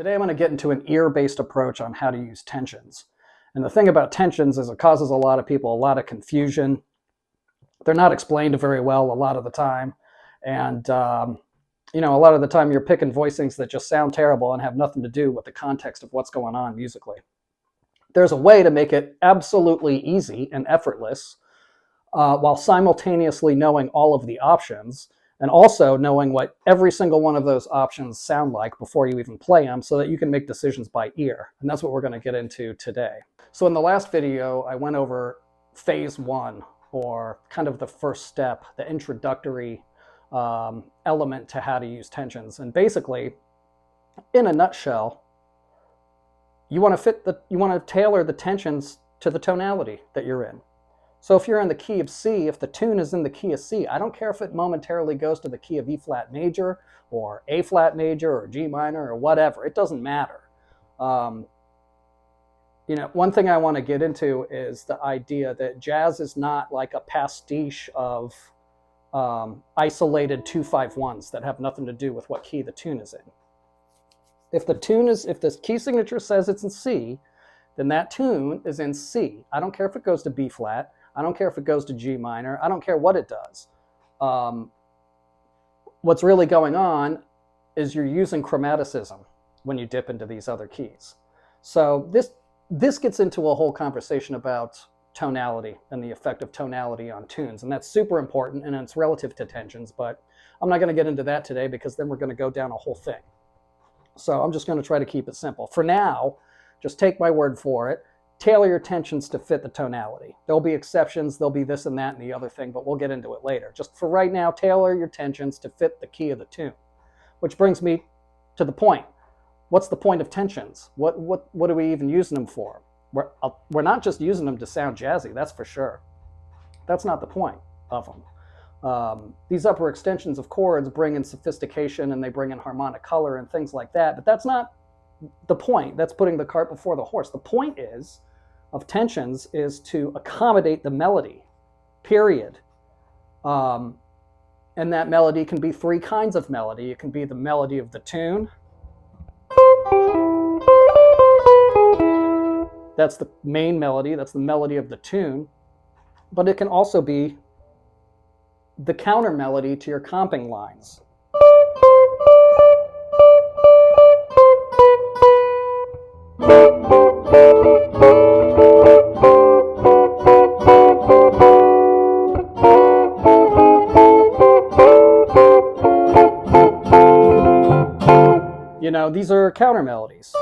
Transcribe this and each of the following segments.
Today I'm going to get into an ear-based approach on how to use tensions. And the thing about tensions is it causes a lot of people a lot of confusion. They're not explained very well a lot of the time. And, a lot of the time you're picking voicings that just sound terrible and have nothing to do with the context of what's going on musically. There's a way to make it absolutely easy and effortless while simultaneously knowing all of the options and also knowing what every single one of those options sound like before you even play them so that you can make decisions by ear. And that's what we're going to get into today. So in the last video, I went over phase one, or kind of the first step, the introductory element to how to use tensions. And basically, in a nutshell, you want to tailor the tensions to the tonality that you're in. So if you're in the key of C, if the tune is in the key of C, I don't care if it momentarily goes to the key of E flat major or A flat major or G minor or whatever. It doesn't matter. One thing I want to get into is the idea that jazz is not like a pastiche of isolated 2-5-1s that have nothing to do with what key the tune is in. If the key signature says it's in C, then that tune is in C. I don't care if it goes to B flat. I don't care if it goes to G minor. I don't care what it does. What's really going on is you're using chromaticism when you dip into these other keys. So this gets into a whole conversation about tonality and the effect of tonality on tunes. And that's super important, and it's relative to tensions, but I'm not going to get into that today because then we're going to go down a whole thing. So I'm just going to try to keep it simple. For now, just take my word for it. Tailor your tensions to fit the tonality. There'll be exceptions, there'll be this and that and the other thing, but we'll get into it later. Just for right now, tailor your tensions to fit the key of the tune. Which brings me to the point. What's the point of tensions? What are we even using them for? We're not just using them to sound jazzy, that's for sure. That's not the point of them. These upper extensions of chords bring in sophistication and they bring in harmonic color and things like that, but that's not the point. That's putting the cart before the horse. The point of tensions is to accommodate the melody, period. And that melody can be three kinds of melody. It can be the melody of the tune. That's the main melody. That's the melody of the tune. But it can also be the counter melody to your comping lines. These are counter melodies.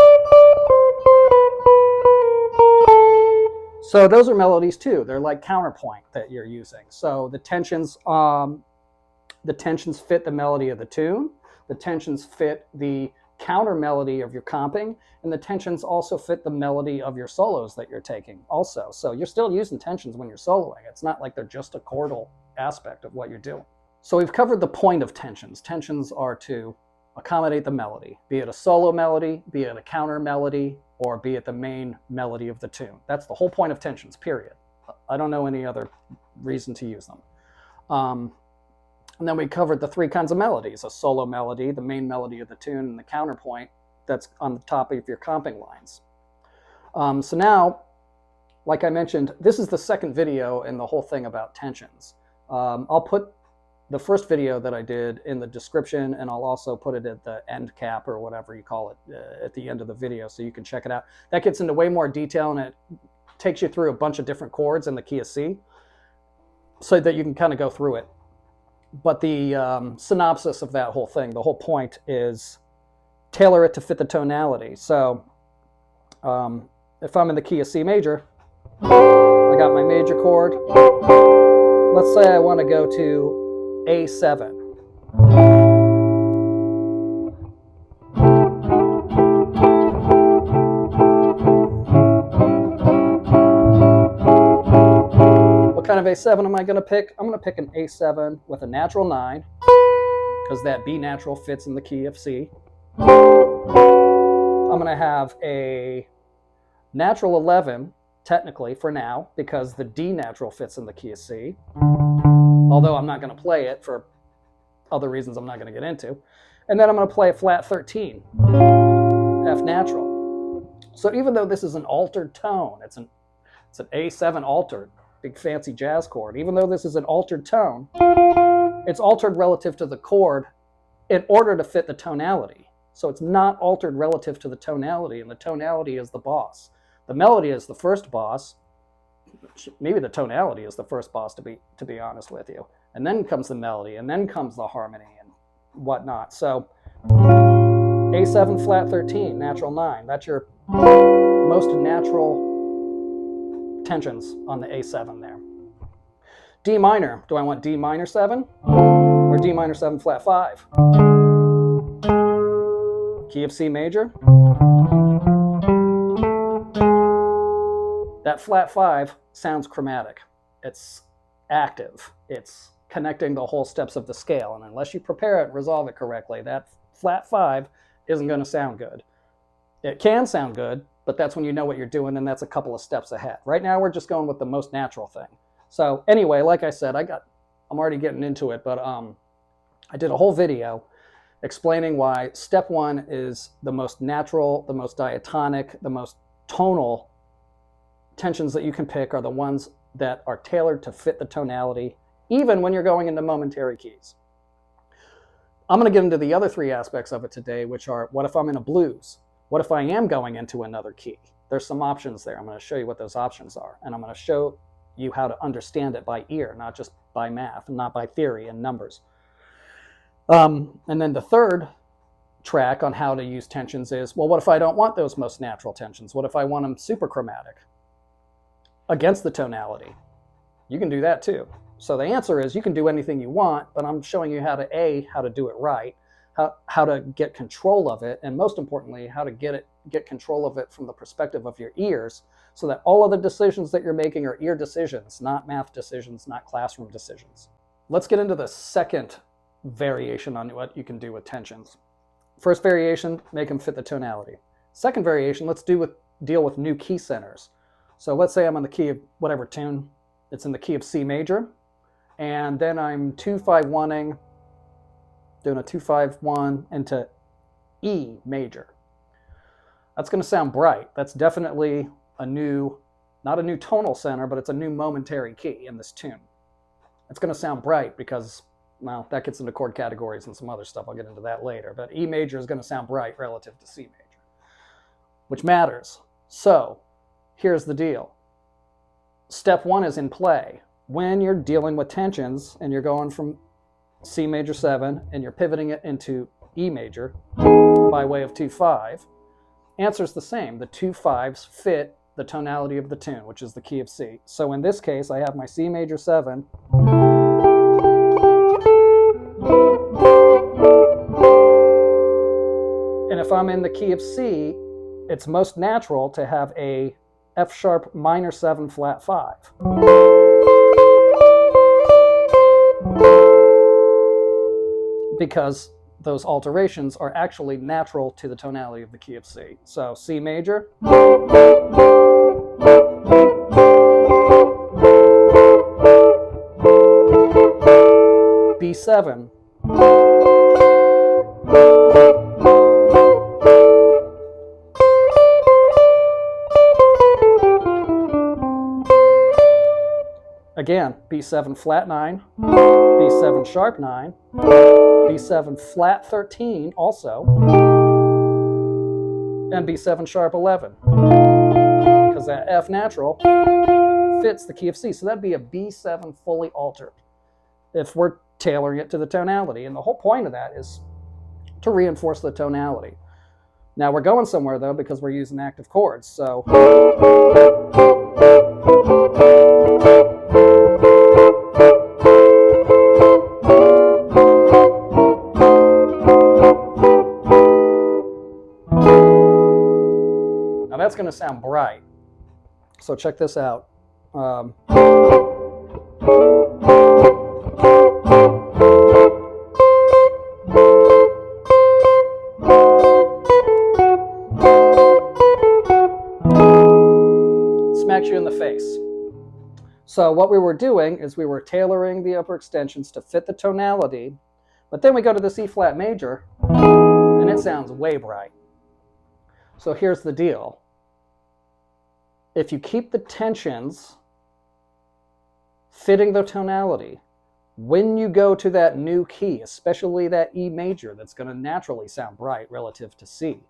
So those are melodies too. They're like counterpoint that you're using. So the tensions fit the melody of the tune. The tensions fit the counter melody of your comping, and the tensions also fit the melody of your solos that you're taking also. So you're still using tensions when you're soloing. It's not like they're just a chordal aspect of what you're doing. So we've covered the point of tensions. Tensions are to accommodate the melody, be it a solo melody, be it a counter melody, or be it the main melody of the tune. That's the whole point of tensions, period. I don't know any other reason to use them. And then we covered the three kinds of melodies: a solo melody, the main melody of the tune, and the counterpoint that's on the top of your comping lines. So now, like I mentioned, this is the second video in the whole thing about tensions. I'll put the first video that I did in the description, and I'll also put it at the end cap or whatever you call it at the end of the video so you can check it out. That gets into way more detail and it takes you through a bunch of different chords in the key of C so that you can kind of go through it. But the synopsis of that whole thing, the whole point is tailor it to fit the tonality. So if I'm in the key of C major, I got my major chord. Let's say I want to go to A7. What kind of A7 am I going to pick? I'm going to pick an A7 with a natural 9, because that B natural fits in the key of C. I'm going to have a natural 11, technically, for now, because the D natural fits in the key of C. Although I'm not going to play it for other reasons I'm not going to get into. And then I'm going to play a flat 13, So even though this is an altered tone, it's an A7 altered, big fancy jazz chord. Even though this is an altered tone, it's altered relative to the chord in order to fit the tonality. So it's not altered relative to the tonality, and the tonality is the boss. The melody is the first boss. Maybe the tonality is the first boss, to be honest with you. And then comes the melody, and then comes the harmony and whatnot. So A7 flat 13, natural 9. That's your most natural tensions on the A7 there. D minor, do I want D minor 7 or D minor 7 flat 5? Key of C major. That flat 5 sounds chromatic. It's active. It's connecting the whole steps of the scale, and unless you prepare it and resolve it correctly, that flat 5 isn't going to sound good. It can sound good, but that's when you know what you're doing, and that's a couple of steps ahead. Right now, we're just going with the most natural thing. So anyway, like I said, I'm already getting into it, but I did a whole video explaining why step 1 is the most natural, the most diatonic, the most tonal tensions that you can pick are the ones that are tailored to fit the tonality, even when you're going into momentary keys. I'm going to get into the other 3 aspects of it today, which are, what if I'm in a blues? What if I am going into another key? There's some options there. I'm going to show you what those options are, and I'm going to show you how to understand it by ear, not just by math, not by theory and numbers. And then the third track on how to use tensions is, well, what if I don't want those most natural tensions? What if I want them super chromatic against the tonality? You can do that too. So the answer is you can do anything you want, but I'm showing you how to do it right, how to get control of it, and most importantly, how to get control of it from the perspective of your ears, so that all of the decisions that you're making are ear decisions, not math decisions, not classroom decisions. Let's get into the second variation on what you can do with tensions. First variation, make them fit the tonality. Second variation, let's deal with new key centers. So let's say I'm on the key of whatever tune. It's in the key of C major, and then I'm 2-5-1ing, doing a 2-5-1 into E major. That's going to sound bright. That's definitely not a new tonal center, but it's a new momentary key in this tune. It's going to sound bright because, well, that gets into chord categories and some other stuff. I'll get into that later. But E major is going to sound bright relative to C major, which matters. So here's the deal. Step 1 is in play. When you're dealing with tensions and you're going from C major 7 and you're pivoting it into E major by way of 2-5, answer's the same. The 2-5s fit the tonality of the tune, which is the key of C. So in this case, I have my C major 7, and if I'm in the key of C, it's most natural to have a F sharp minor 7 flat 5. Because those alterations are actually natural to the tonality of the key of C. So C major, B7, again, B7 flat 9, B7 sharp 9, B7 flat 13 also, and B7 sharp 11, because that F natural fits the key of C. So that'd be a B7 fully altered if we're tailoring it to the tonality. And the whole point of that is to reinforce the tonality. Now we're going somewhere though, because we're using active chords. So that's going to sound bright. So check this out. Smacks you in the face. So what we were doing is we were tailoring the upper extensions to fit the tonality, but then we go to the C flat major, and it sounds way bright. So here's the deal. if you keep the tensions fitting the tonality, when you go to that new key, especially that E major, that's going to naturally sound bright relative to C.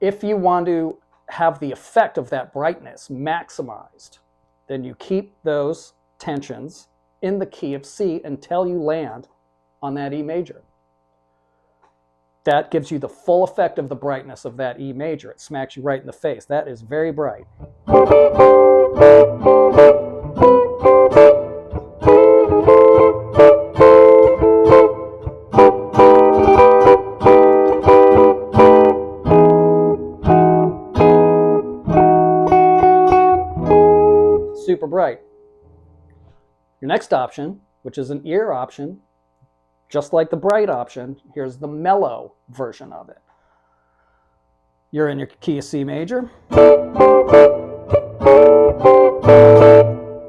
If you want to have the effect of that brightness maximized, then you keep those tensions in the key of C until you land on that E major. That gives you the full effect of the brightness of that E major. It smacks you right in the face. That is very bright. Super bright. Your next option, which is an ear option, just like the bright option, here's the mellow version of it. You're in your key of C major.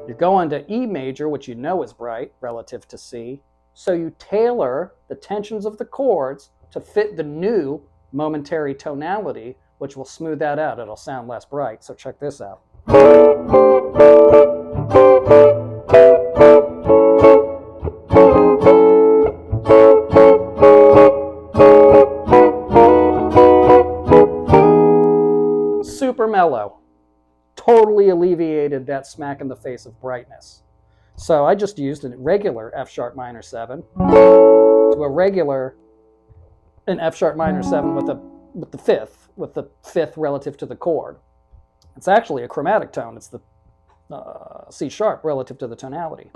You're going to E major, which you know is bright relative to C. So you tailor the tensions of the chords to fit the new momentary tonality, which will smooth that out. It'll sound less bright. So check this out. Super mellow. Totally alleviated that smack in the face of brightness. So I just used a regular F sharp minor 7 to a regular an F sharp minor 7 with the fifth relative to the chord. It's actually a chromatic tone. It's the C sharp relative to the tonality.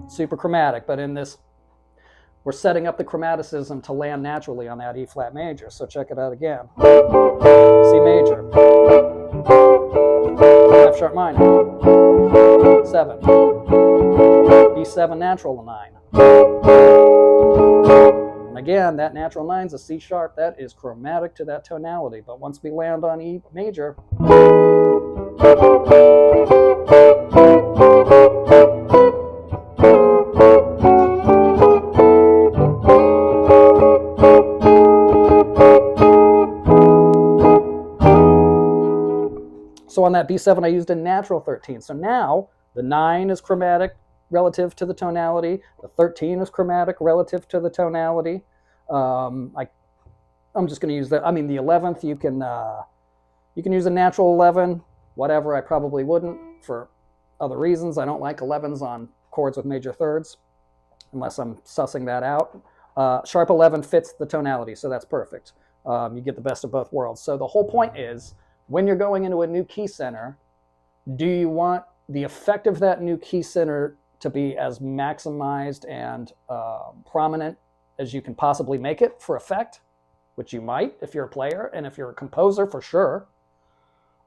Super chromatic, but in this, we're setting up the chromaticism to land naturally on that E flat major. So check it out again. C major, F sharp minor, 7, B7 natural 9. And again, that natural 9 is a C sharp. That is chromatic to that tonality. But once we land on E major, so on that B7, I used a natural 13. So now the 9 is chromatic relative to the tonality. The 13 is chromatic relative to the tonality. I'm just going to use that. I mean, the 11th, you can use a natural 11, whatever. I probably wouldn't for other reasons. I don't like 11s on chords with major thirds unless I'm sussing that out. Sharp 11 fits the tonality, so that's perfect. You get the best of both worlds. So the whole point is, when you're going into a new key center, do you want the effect of that new key center to be as maximized and prominent as you can possibly make it for effect, which you might if you're a player, and if you're a composer, for sure.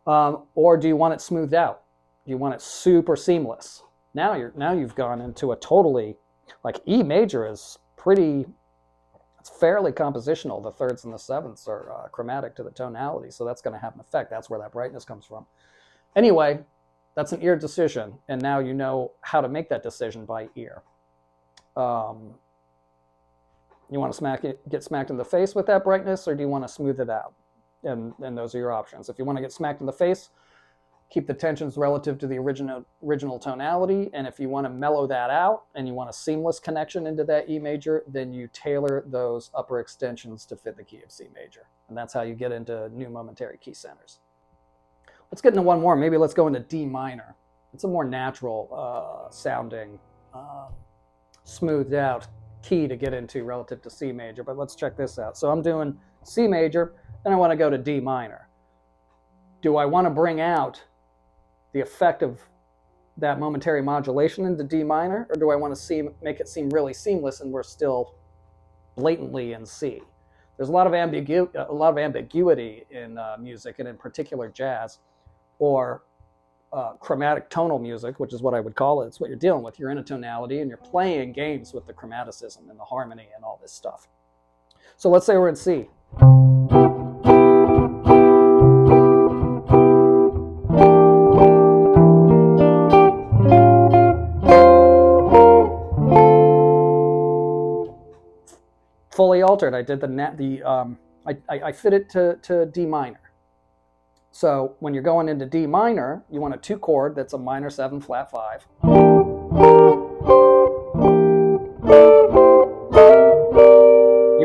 Or do you want it smoothed out? Do you want it super seamless? Now you've gone into a totally, like E major is pretty, it's fairly compositional. The thirds and the sevenths are chromatic to the tonality, so that's going to have an effect. That's where that brightness comes from. Anyway, that's an ear decision, and now you know how to make that decision by ear. You want to get smacked in the face with that brightness, or do you want to smooth it out? And those are your options. If you want to get smacked in the face, keep the tensions relative to the original tonality, and if you want to mellow that out and you want a seamless connection into that E major, then you tailor those upper extensions to fit the key of C major. And that's how you get into new momentary key centers. Let's get into one more. Maybe let's go into D minor. It's a more natural sounding, smoothed out key to get into relative to C major, but let's check this out. So I'm doing C major, then I want to go to D minor. Do I want to bring out the effect of that momentary modulation into D minor, or do I want to make it seem really seamless and we're still blatantly in C? There's a lot of ambiguity in music, and in particular jazz, or chromatic tonal music, which is what I would call it. It's what you're dealing with. You're in a tonality and you're playing games with the chromaticism and the harmony and all this stuff. So let's say we're in C. Fully altered. I did I fit it to D minor. So when you're going into D minor, you want a 2 chord that's a minor 7 flat 5. You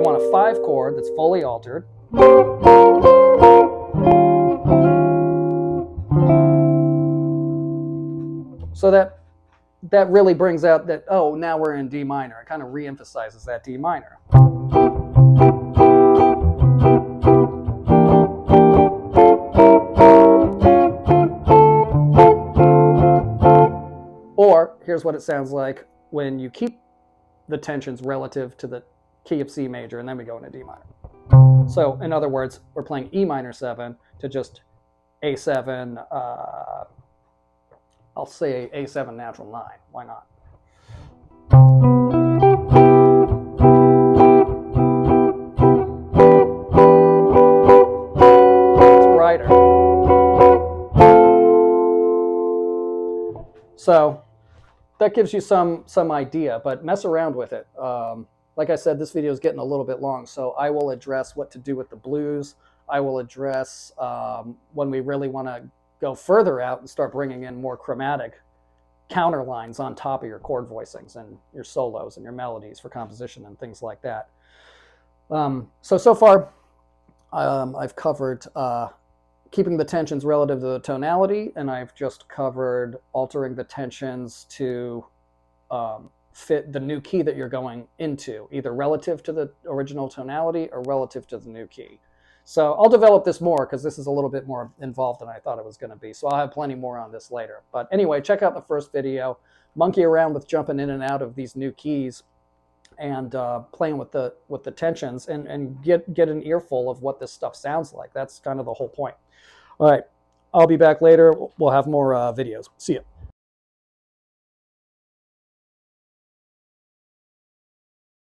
want a 5 chord that's fully altered. So that really brings out that, oh, now we're in D minor. It kind of re-emphasizes that D minor. Or here's what it sounds like when you keep the tensions relative to the key of C major, and then we go into D minor. So in other words, we're playing E minor 7 to just A7, I'll say A7 natural 9. Why not? It's brighter. So that gives you some idea, but mess around with it. Like I said, this video is getting a little bit long, so I will address what to do with the blues. I will address when we really want to go further out and start bringing in more chromatic counter lines on top of your chord voicings and your solos and your melodies for composition and things like that. So far, I've covered keeping the tensions relative to the tonality, and I've just covered altering the tensions to fit the new key that you're going into, either relative to the original tonality or relative to the new key. So I'll develop this more because this is a little bit more involved than I thought it was going to be. So I'll have plenty more on this later. But anyway, check out the first video. Monkey around with jumping in and out of these new keys and playing with the tensions and get an earful of what this stuff sounds like. That's kind of the whole point. All right, I'll be back later. We'll have more videos. See ya.